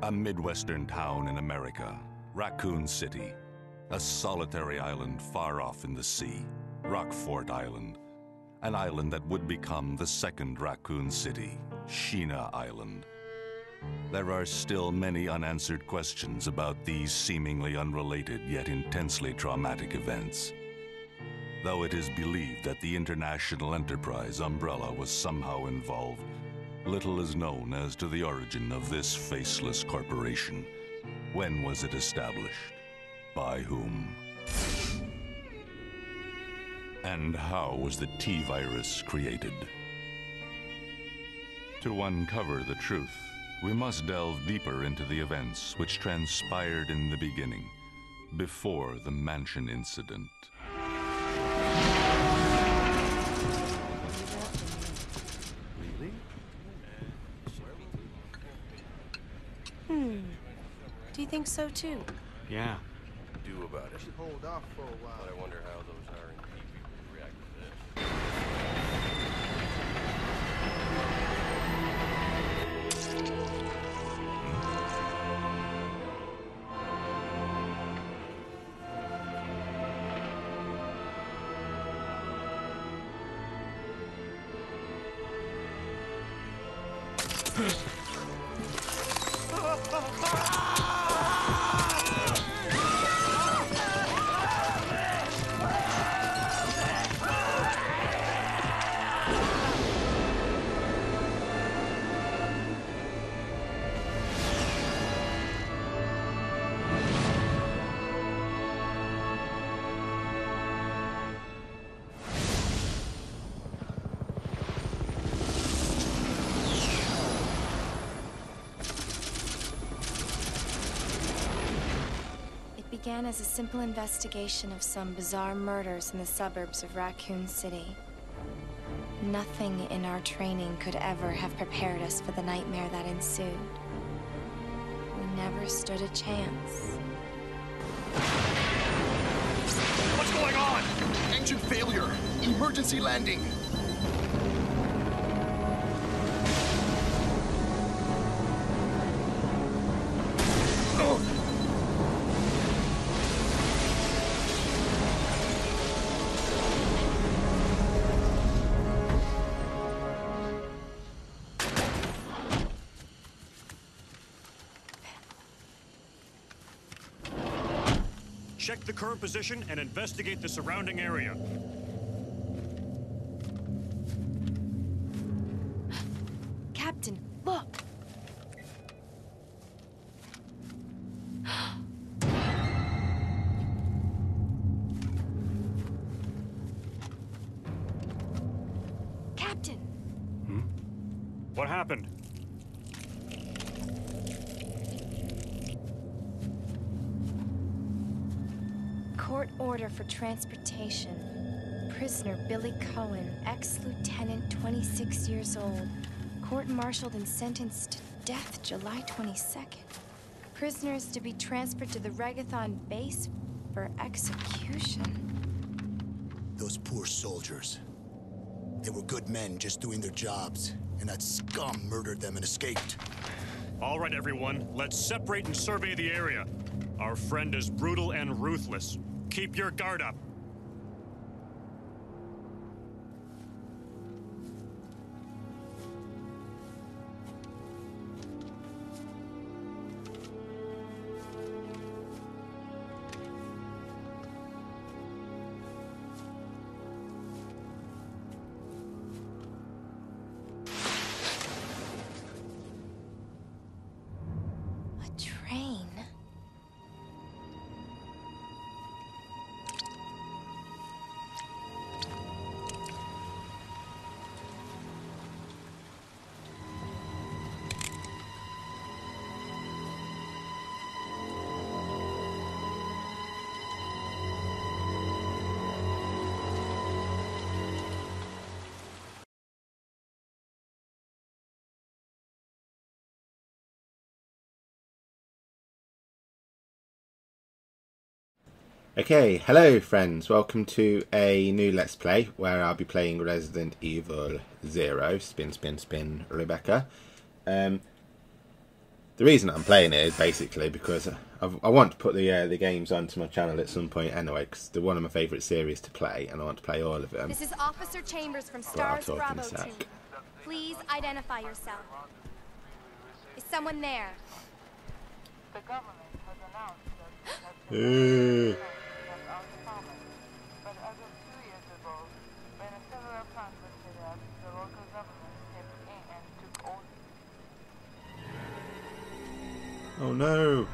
A Midwestern town in America, Raccoon City. A solitary island far off in the sea, Rockfort Island. An island that would become the second Raccoon City, Sheena Island. There are still many unanswered questions about these seemingly unrelated yet intensely traumatic events. Though it is believed that the international enterprise umbrella was somehow involved, little is known as to the origin of this faceless corporation. When was it established? By whom? And how was the T-virus created? To uncover the truth, we must delve deeper into the events which transpired in the beginning, before the mansion incident. Do you think so too? Yeah. Do about it. Should hold off for a while. But I wonder how those R&D people would react to this. Began as a simple investigation of some bizarre murders in the suburbs of Raccoon City. Nothing in our training could ever have prepared us for the nightmare that ensued. We never stood a chance. What's going on? Engine failure. Emergency landing. Check the current position and investigate the surrounding area. Captain, look! Captain! What happened? Court order for transportation. Prisoner Billy Cohen, ex-lieutenant, 26 years old. Court-martialed and sentenced to death July 22nd. Prisoner is to be transferred to the Regathon base for execution. Those poor soldiers. They were good men just doing their jobs, and that scum murdered them and escaped. All right, everyone, let's separate and survey the area. Our friend is brutal and ruthless. Keep your guard up. A train? Okay, hello friends, welcome to a new Let's Play where I'll be playing Resident Evil 0, spin, spin, spin, Rebecca. The reason I'm playing it is basically because I want to put the games onto my channel at some point anyway, because they're one of my favourite series to play, and I want to play all of them. This is Officer Chambers from Well, s.t.a.r.s. I'll talk in a Bravo sec. team. Please identify yourself. Is someone there? The government has announced that it has been that common, but as of 2 years ago, when a several plans were set up, the local government stepped in and took over. Oh no!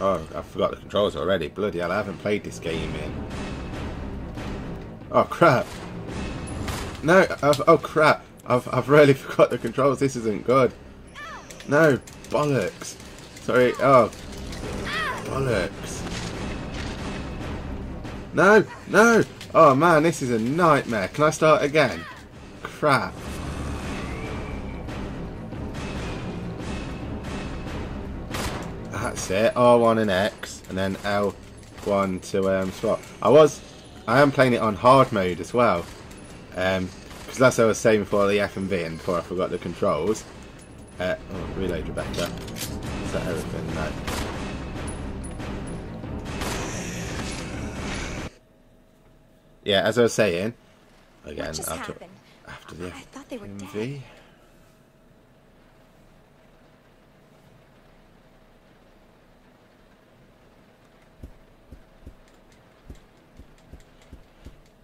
Oh, I forgot the controls already. Bloody hell, I haven't played this game in... Oh crap! No! Oh crap! I've really forgot the controls. This isn't good. No! Bollocks! Sorry. Oh. Bollocks. No! No! Oh man, this is a nightmare. Can I start again? Crap. That's it. R1 and X, and then L1 to swap. I am playing it on hard mode as well, because that's what I was saying before the F and V, and before I forgot the controls. Oh, reload Rebecca. Is that everything? No. Yeah, as I was saying, again, What just happened? after the I thought they were F and dead. V.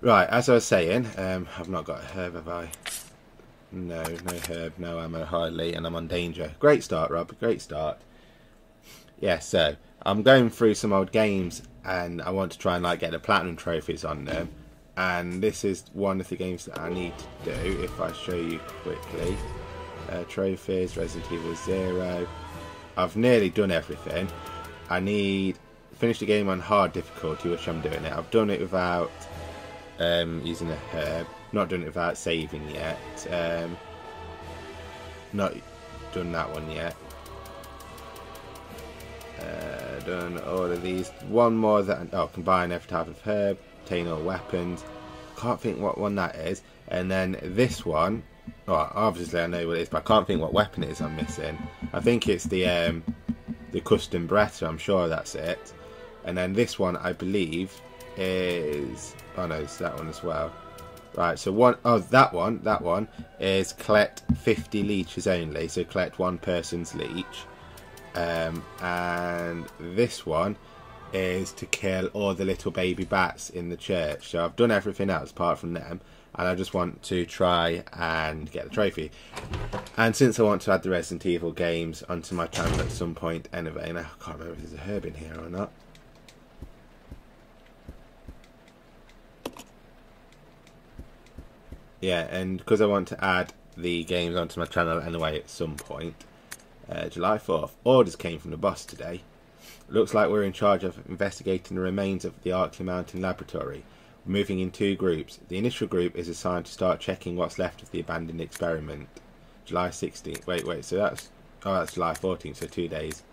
Right, as I was saying, I've not got a herb, have I? No, no herb, no ammo, hardly, and I'm on danger. Great start, Rob, great start. Yeah, so, I'm going through some old games, and I want to try and like get the platinum trophies on them. And this is one of the games that I need to do, if I show you quickly. Trophies, Resident Evil 0. I've nearly done everything. I need to finish the game on hard difficulty, which I'm doing it. I've done it without... using a herb, not done it without saving yet, not done that one yet, done all of these, one more that, combine every type of herb, obtain all weapons, can't think what one that is, and then this one, obviously I know what it is, but I can't think what weapon it is I'm missing. I think it's the custom breath, so I'm sure that's it, and then this one I believe is, oh no, it's that one as well. Right, so that one is collect 50 leeches only, so collect one person's leech. And this one is to kill all the little baby bats in the church. So I've done everything else apart from them, and I just want to try and get the trophy. And since I want to add the Resident Evil games onto my channel at some point anyway, and I can't remember if there's a herb in here or not. Yeah, and because I want to add the games onto my channel anyway at some point, July 4th, orders came from the boss today. Looks like we're in charge of investigating the remains of the Arkley Mountain Laboratory. We're moving in 2 groups. The initial group is assigned to start checking what's left of the abandoned experiment. July 16th. Wait, so that's July 14th, so 2 days.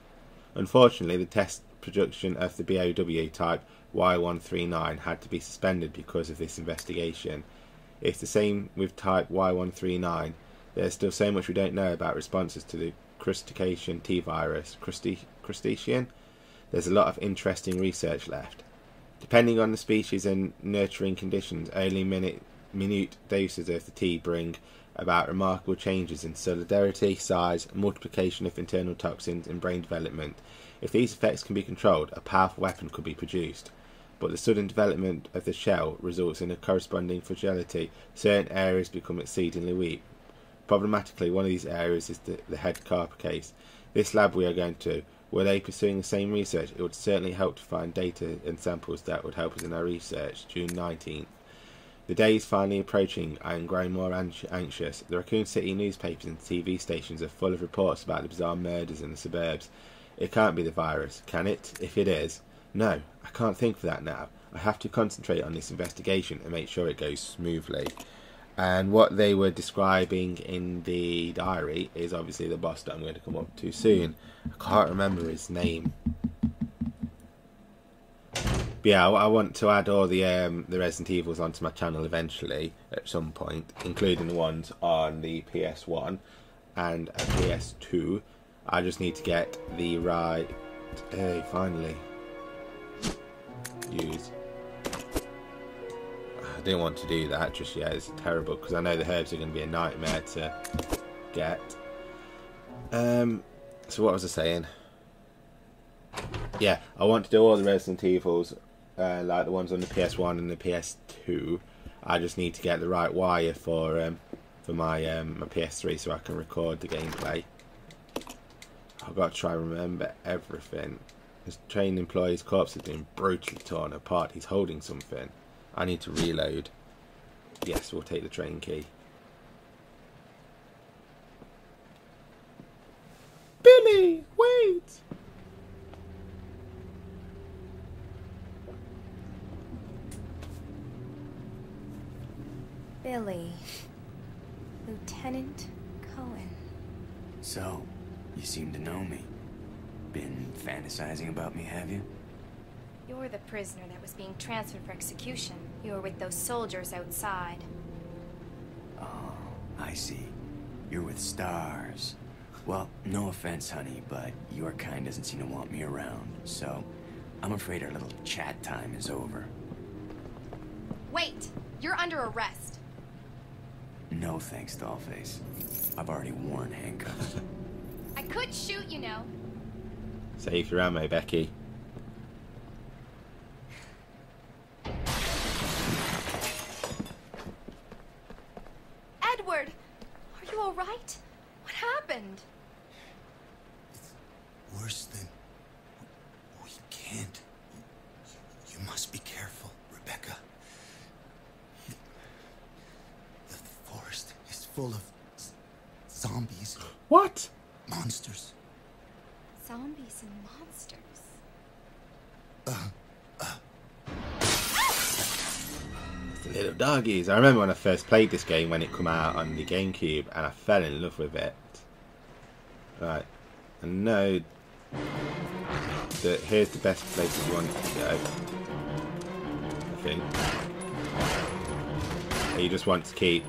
Unfortunately, the test production of the BOW type Y139 had to be suspended because of this investigation. It's the same with type Y139. There's still so much we don't know about responses to the crustacean T-virus. Crustacean? There's a lot of interesting research left. Depending on the species and nurturing conditions, only minute doses of the T bring about remarkable changes in solidarity, size, multiplication of internal toxins, and brain development. If these effects can be controlled, a powerful weapon could be produced. But the sudden development of the shell results in a corresponding fragility. Certain areas become exceedingly weak. Problematically, one of these areas is the head carapace. This lab we are going to, were they pursuing the same research, it would certainly help to find data and samples that would help us in our research. June 19th. The day is finally approaching. I am growing more anxious. The Raccoon City newspapers and TV stations are full of reports about the bizarre murders in the suburbs. It can't be the virus, can it? If it is, no, I can't think of that now. I have to concentrate on this investigation and make sure it goes smoothly. And what they were describing in the diary is obviously the boss that I'm going to come up to soon. I can't remember his name. But yeah, I want to add all the Resident Evils onto my channel eventually at some point, including the ones on the PS1 and a PS2. I just need to get the right... Hey, finally. Use. I didn't want to do that just yet. It's terrible because I know the herbs are going to be a nightmare to get. So what was I saying? Yeah, I want to do all the Resident Evils, like the ones on the PS1 and the PS2. I just need to get the right wire for my my PS3 so I can record the gameplay. I've got to try and remember everything. This trained employee's corpse has been brutally torn apart. He's holding something. I need to reload. Yes, we'll take the train key. Billy, wait! Billy. Lieutenant Cohen. So, you seem to know me. Been fantasizing about me, have you? You're the prisoner that was being transferred for execution. You were with those soldiers outside. Oh, I see. You're with S.t.a.r.s. Well, no offense, honey, but your kind doesn't seem to want me around, so I'm afraid our little chat time is over. Wait! You're under arrest. No thanks, Dollface. I've already worn handcuffs. I could shoot, you know. Save your ammo, Becky. Edward! Are you alright? What happened? It's worse than... We can't. You must be careful, Rebecca. The forest is full of zombies. What? Monsters. Zombies and monsters. The little doggies. I remember when I first played this game when it came out on the GameCube and I fell in love with it. Right. I know that here's the best place you want to go. I think. You just want to keep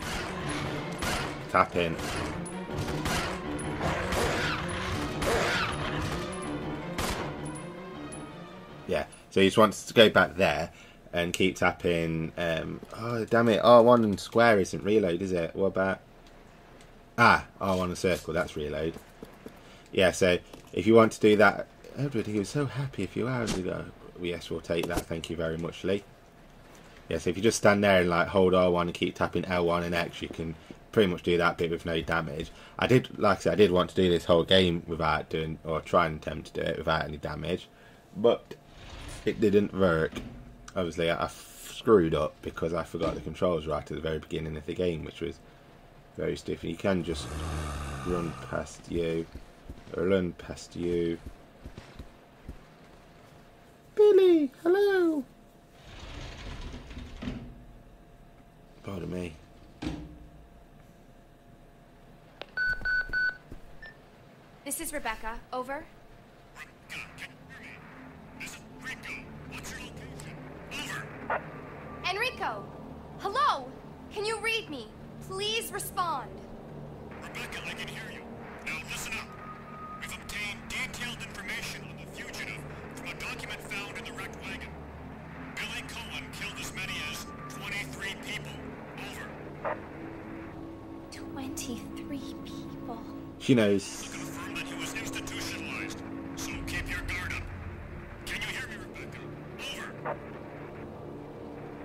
tapping. Yeah, so you just want to go back there and keep tapping. Oh, damn it. R1 and square isn't reload, is it? What about... R1 and circle, that's reload. Yeah, so if you want to do that... Edward, he was so happy a few hours ago. Yes, we'll take that. Thank you very much, Lee. Yeah, so if you just stand there and like hold R1 and keep tapping L1 and X, you can pretty much do that bit with no damage. I did, like I said, I did want to do this whole game without doing, or try and attempt to do it without any damage. But it didn't work. Obviously, I screwed up because I forgot the controls right at the very beginning of the game, which was very stiff. And you can just run past you, or run past you. Billy, hello. Pardon me. This is Rebecca. Over. Rebecca, can you hear me? This is Rico. What's your location? Over. Enrico! Hello! Can you read me? Please respond. Rebecca, I can hear you. Now listen up. We've obtained detailed information on the fugitive from a document found in the wrecked wagon. Billy Cohen killed as many as 23 people. Over. 23 people. She knows. Confirm that he was institutionalized, so keep your guard up. Can you hear me, Rebecca? Over.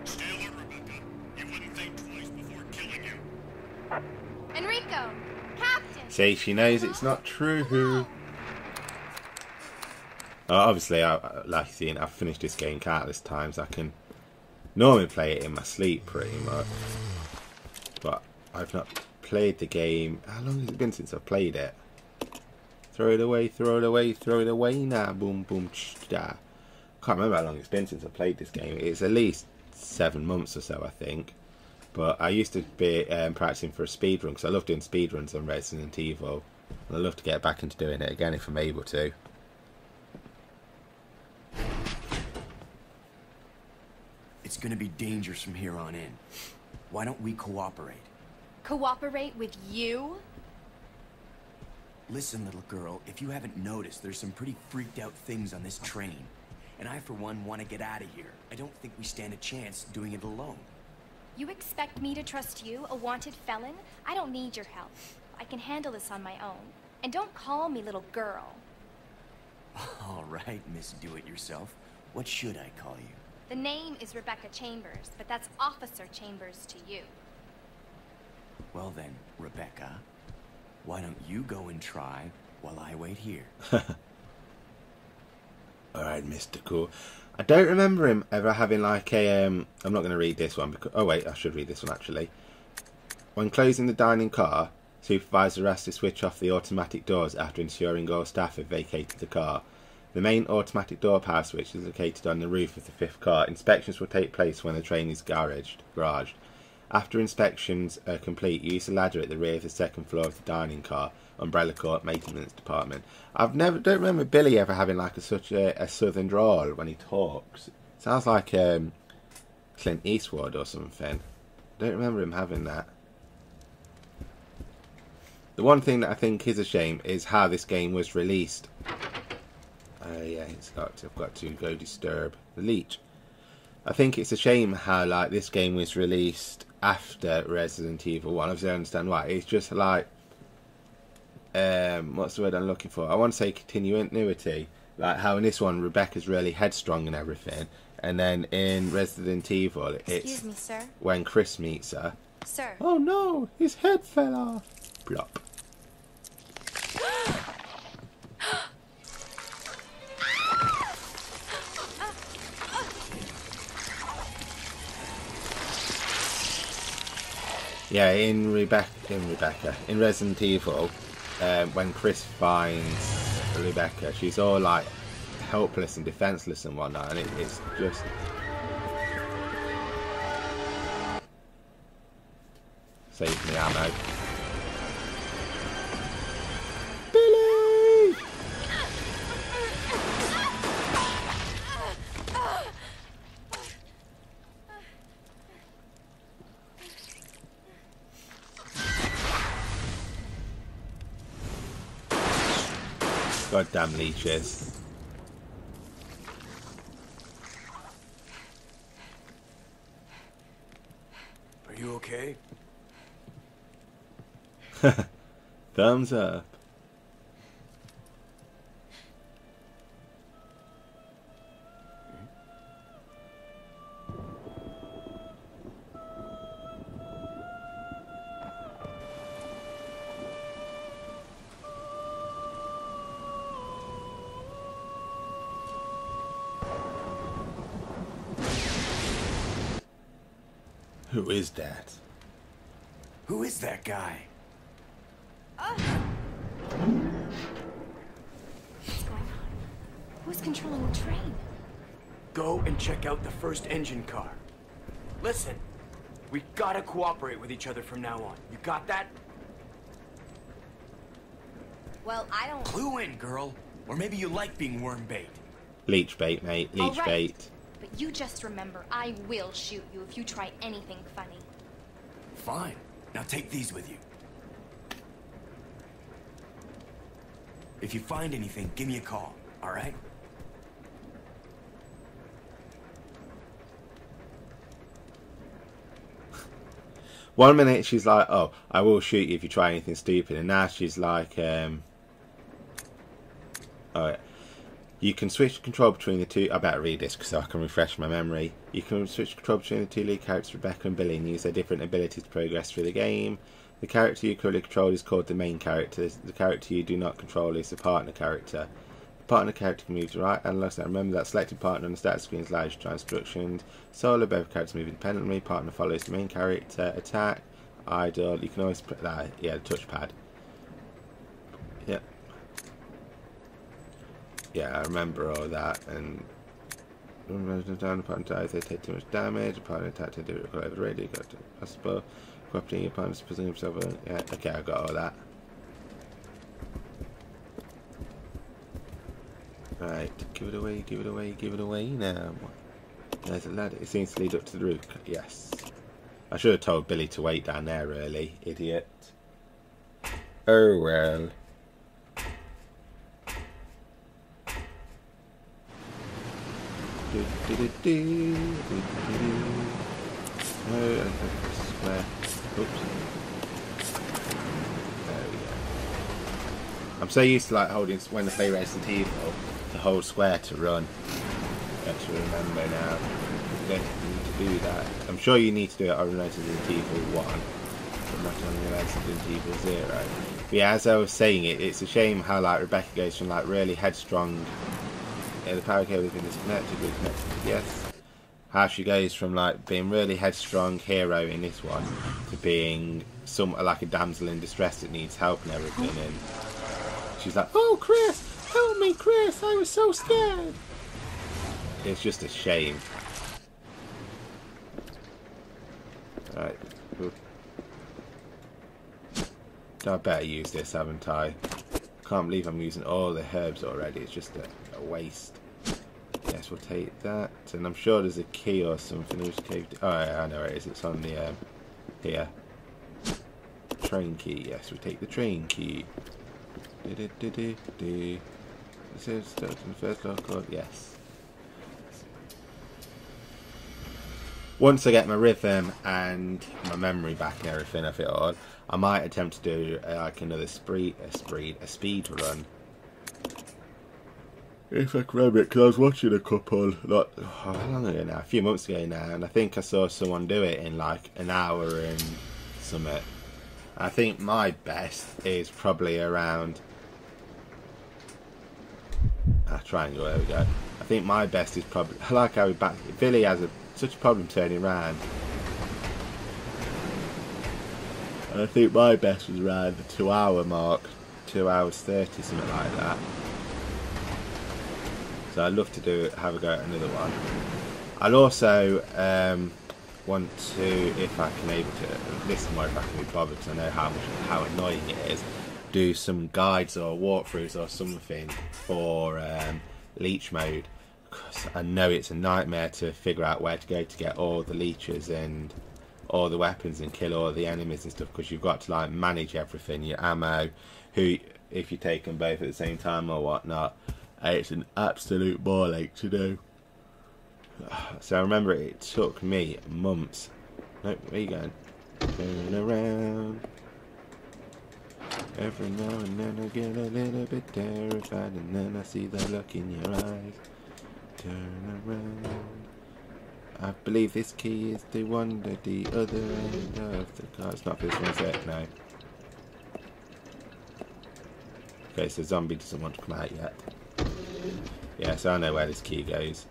Stay alert, Rebecca. You wouldn't think twice before killing you. Enrico! Captain! See, she knows it's not true. Obviously, like you've seen, I've finished this game countless times. I can normally play it in my sleep pretty much. But I've not played the game. How long has it been since I've played it? Throw it away, throw it away, throw it away now. Boom, boom, da. Can't remember how long it's been since I played this game. It's at least 7 months or so, I think. But I used to be practicing for a speedrun because I love doing speedruns on Resident Evil. And I'd love to get back into doing it again if I'm able to. It's gonna be dangerous from here on in. Why don't we cooperate? Cooperate with you? Listen, little girl, if you haven't noticed, there's some pretty freaked out things on this train. And I, for one, want to get out of here. I don't think we stand a chance doing it alone. You expect me to trust you, a wanted felon? I don't need your help. I can handle this on my own. And don't call me little girl. All right, Miss Do-It-Yourself. What should I call you? The name is Rebecca Chambers, but that's Officer Chambers to you. Well then, Rebecca, why don't you go and try while I wait here? Alright, Mr. Cool. I don't remember him ever having like a, I'm not going to read this one because, oh wait, I should read this one actually. When closing the dining car, supervisor asked to switch off the automatic doors after ensuring all staff have vacated the car. The main automatic door power switch is located on the roof of the fifth car. Inspections will take place when the train is garaged. After inspections are complete, use a ladder at the rear of the second floor of the dining car, umbrella court, maintenance department. Don't remember Billy ever having like such a southern drawl when he talks. Sounds like Clint Eastwood or something. Don't remember him having that. The one thing that I think is a shame is how this game was released. Yeah, I've got to go disturb the leech. I think it's a shame how like this game was released after Resident Evil 1. Obviously I understand why. It's just like what's the word I'm looking for? I want to say continuity. Like how in this one Rebecca's really headstrong and everything, and then in Resident Evil it's Excuse me, sir. when Chris meets her. Sir. Oh no, his head fell off. Plop. Yeah, in Resident Evil, when Chris finds Rebecca, she's all like helpless and defenseless and whatnot, and it's just save me ammo. Billy! Goddamn leeches. Are you okay? Thumbs up. Who is that? Who is that guy? What's going on? Who's controlling the train? Go and check out the first engine car. Listen, we gotta cooperate with each other from now on. You got that? Well, I don't... Clue in, girl. Or maybe you like being worm bait. Leech bait, mate. Leech All right. bait. But you just remember, I will shoot you if you try anything funny. Fine. Now take these with you. If you find anything, give me a call, all right? One minute she's like, oh, I will shoot you if you try anything stupid. And now she's like, alright. You can switch control between the two. I better read this so I can refresh my memory. You can switch control between the two lead characters, Rebecca and Billy, and use their different abilities to progress through the game. The character you currently control is called the main character. The character you do not control is the partner character. The partner character can move to right and left. Remember that selected partner on the status screen allows you to try instructions. Solo, both characters move independently. Partner follows the main character. Attack, idle. You can always put that. Yeah, the touchpad. Yep. Yeah, I remember all that. And down the partner dies, they take too much damage. The partner attack to do it over the radio. Got to possible. Corrupting your opponent's position himself. Yeah, okay, I got all that. Right, give it away, give it away, give it away now. There's a ladder. It seems to lead up to the roof. Yes. I should have told Billy to wait down there, really. Idiot. Oh, well. Square. Oops. There we go. I'm so used to like holding when I play Resident Evil to hold square to run. I actually remember now. You don't need to do that. I'm sure you need to do it on Resident Evil 1, but not on Resident Evil 0. But yeah, as I was saying it's a shame how like Rebecca goes from like really headstrong. Yeah, the power cable has been disconnected. Yes. How she goes from like being really headstrong hero in this one to being like a damsel in distress that needs help and everything. And she's like, "Oh, Chris, help me, Chris! I was so scared." It's just a shame. Right. I better use this, haven't I? Can't believe I'm using all the herbs already. It's just a waste. Yes, we'll take that. And I'm sure there's a key or something. Oh, yeah, I know where it is. It's on the here. Train key. Yes, we take the train key. Is it stuck in the first lock? Yes. Once I get my rhythm and my memory back and everything of it all, I might attempt to do like another speed run. If I can remember it, because I was watching a couple, not how long ago now, a few months ago now, and I think I saw someone do it in like an hour and something. I think my best is probably around triangle. There we go. I think my best is probably, I like how Billy has such a problem turning around. And I think my best was around the 2 hour mark, 2 hours 30, something like that. So I'd love to have a go at another one. I'll also want to, if I can able to, listen more if I can be bothered, because I know how annoying it is, do some guides or walkthroughs or something for leech mode, because I know it's a nightmare to figure out where to go to get all the leeches and all the weapons and kill all the enemies and stuff, because you've got to like manage everything, your ammo, if you take them both at the same time or whatnot. It's an absolute ball ache to do. So I remember it took me months. No, where you going? Turn around. Every now and then I get a little bit terrified, and then I see the look in your eyes. Turn around. I believe this key is the one at the other end of the car. It's not this one, is it? No. Okay, so zombie doesn't want to come out yet. Yeah, so I know where this key goes.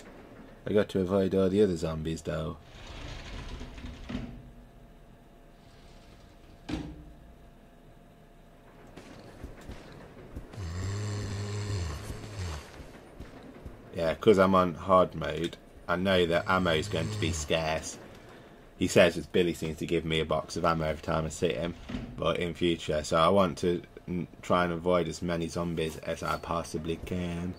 I got to avoid all the other zombies though. Yeah, because I'm on hard mode, I know that ammo is going to be scarce. He says that Billy seems to give me a box of ammo every time I see him, but in future, so I want to try and avoid as many zombies as I possibly can.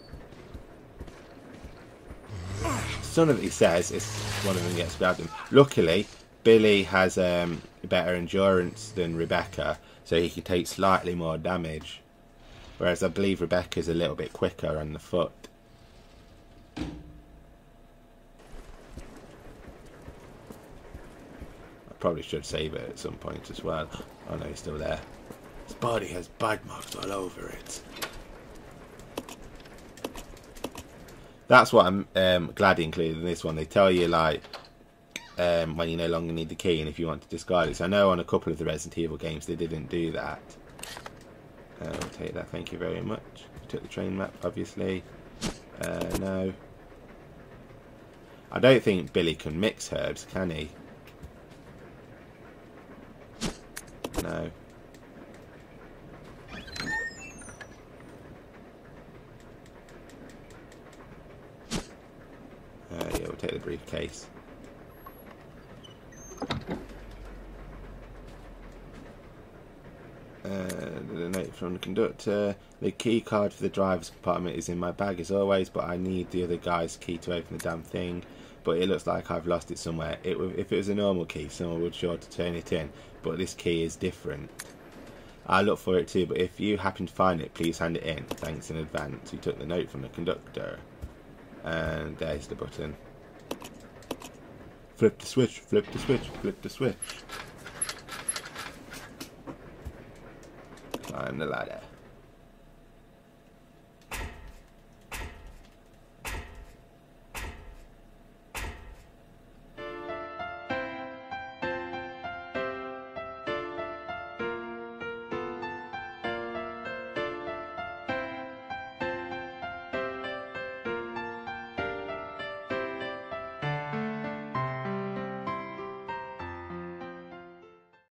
Son of it, he says, if one of them gets grabbed him. Luckily, Billy has better endurance than Rebecca, so he can take slightly more damage. Whereas I believe Rebecca's a little bit quicker on the foot. I probably should save it at some point as well. Oh no, he's still there. His body has bite marks all over it. That's what I'm glad he included in this one. They tell you like when you no longer need the key and if you want to discard it. So I know on a couple of the Resident Evil games they didn't do that. I'll take that, thank you very much. Took the train map, obviously. No. I don't think Billy can mix herbs, can he? No. Yeah, we'll take the briefcase. The note from the conductor. The key card for the driver's compartment is in my bag as always, but I need the other guy's key to open the damn thing. but it looks like I've lost it somewhere. If it was a normal key, someone would sure to turn it in, but this key is different. I look for it too, but if you happen to find it, please hand it in. Thanks in advance. You took the note from the conductor. And there's the button. Flip the switch, flip the switch, flip the switch. Climb the ladder.